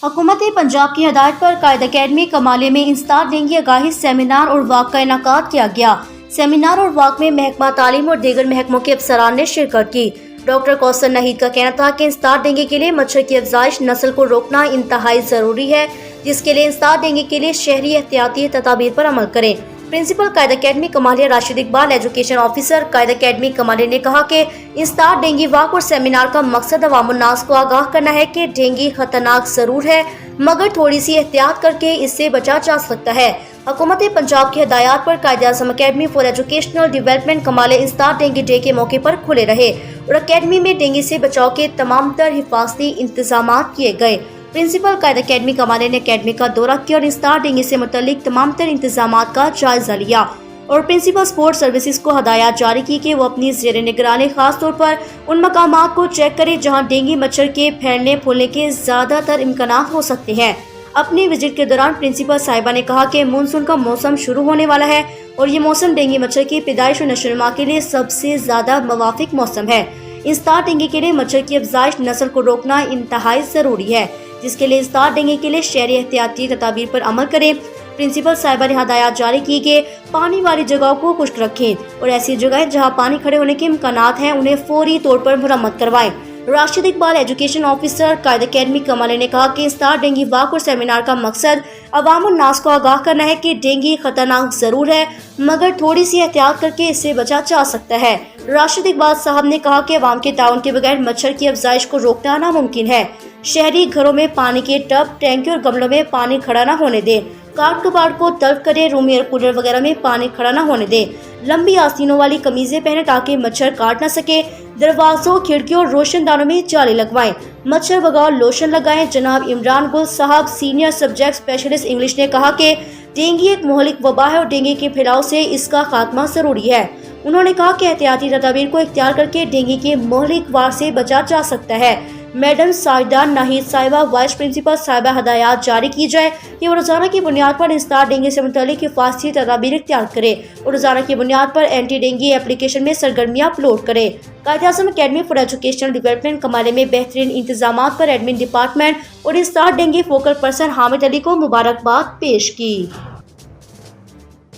हुकूमत पंजाब की हदायत पर कायद अकेडमी कमाले में इंसदाद डेंगू आगाही सेमिनार और वाक का इनेकाद किया गया। सेमिनार और वाक में महकमा तालीम और दीगर महकमों के अफसरान ने शिरकत की। डॉक्टर कौसर नहीद का कहना था कि इंसदाद डेंगू के लिए मच्छर की अफजाइश नस्ल को रोकना इंतहाई जरूरी है, जिसके लिए इंसदाद डेंगू के लिए शहरी एहतियाती तदाबीर पर अमल करें। Principal Quaid academy Kamalia Rashid Iqbal education officer Quaid academy Kamalia ने कहा कि इंसदाद डेंगू वाक और सेमिनार का मकसद अवामुन्नास को आगाह करना है कि डेंगू खतरनाक जरूर है, मगर थोड़ी सी एहतियात करके इससे बचा जा सकता है। हुकूमत पंजाब की हदायत पर Quaid-e-Azam academy for educational development कमाले इंसदाद डेंगू डे के मौके पर खुले रहे और अकेडमी में डेंगू से बचाव के तमाम तर हिफाजती इंतजाम किए गए। प्रिंसिपल कायद अकेडमी कमाले ने अकेडमी का दौरा किया और इंसदाद डेंगू से मुतल्लिक तमाम तर इंतजामात का जायजा लिया और प्रिंसिपल स्पोर्ट्स सर्विसेज को हदायत जारी की कि वो अपनी ज़ेरे निगरानी खास तौर पर उन मकामात को चेक करें जहां डेंगू मच्छर के फैलने फूलने के ज़्यादातर इम्कानात हो सकते हैं। अपनी विजिट के दौरान प्रिंसिपल साहिबा ने कहा कि मानसून का मौसम शुरू होने वाला है और ये मौसम डेंगू मच्छर की पैदाइश और नशोनुमा के लिए सबसे ज़्यादा मुवाफिक मौसम है। इंसदाद डेंगू के लिए मच्छर की अफजाइश नस्ल को रोकना इंतहाई ज़रूरी है, जिसके लिए इंसदाद डेंगू के लिए शहरी एहतियाती तदाबीर पर अमल करें। प्रिंसिपल साहिबा ने हदायत जारी की कि पानी वाली जगहों को खुश्क रखें और ऐसी जगहें जहां पानी खड़े होने के इम्कानात हैं उन्हें फौरी तौर पर मुरम्मत करवाएं। Rashid Iqbal education officer Quaid academy कमाले ने कहा कि इंसदाद डेंगू वाक और सेमिनार का मकसद अवामुन्नास को आगाह करना है कि डेंगू खतरनाक जरूर है, मगर थोड़ी सी एहतियात करके इससे बचा जा सकता है। राशिद इकबाल साहब ने कहा कि अवाम के ताउन के बगैर मच्छर की अफजाइश को रोकना नामुमकिन है। शहरी घरों में पानी के टब, टैंकी और गमलों में पानी खड़ा न होने दें। कार कबाड़ को तल्फ करें। रूम एयर कूलर वगैरह में पानी खड़ा न होने दें। लंबी आस्तीनों वाली कमीजें पहने ताकि मच्छर काट न सके। दरवाजों, खिड़कियों और रोशनदानों में जाली लगवाएं। मच्छर भगाओ लोशन लगाएं। जनाब इमरान गुल साहब सीनियर सब्जेक्ट स्पेशलिस्ट इंग्लिश ने कहा कि डेंगू एक मोहलिक वबा है और डेंगू के फैलाव से इसका खात्मा जरूरी है। उन्होंने कहा कि एहतियाती तदाबीर को इख्तियार करके डेंगू के मोहलिक वार से बचा जा सकता है। मैडम साजिदा नाहिद साहिबा वाइस प्रिंसिपल साहिबा हदायत जारी की जाए कि वो रोजाना की बुनियाद पर इंसदाद डेंगू से मुतल्लिक हिफाजती तदाबीर इख्तियार करे और रोजाना की बुनियाद पर एंटी डेंगू एप्लीकेशन में सरगर्मियां अपलोड करे। Quaid e Azam academy for educational development कमाले में बेहतरीन इंतजामात पर एडमिन डिपार्टमेंट और इंसदाद dengue focal person Hamid Ali को मुबारकबाद पेश की।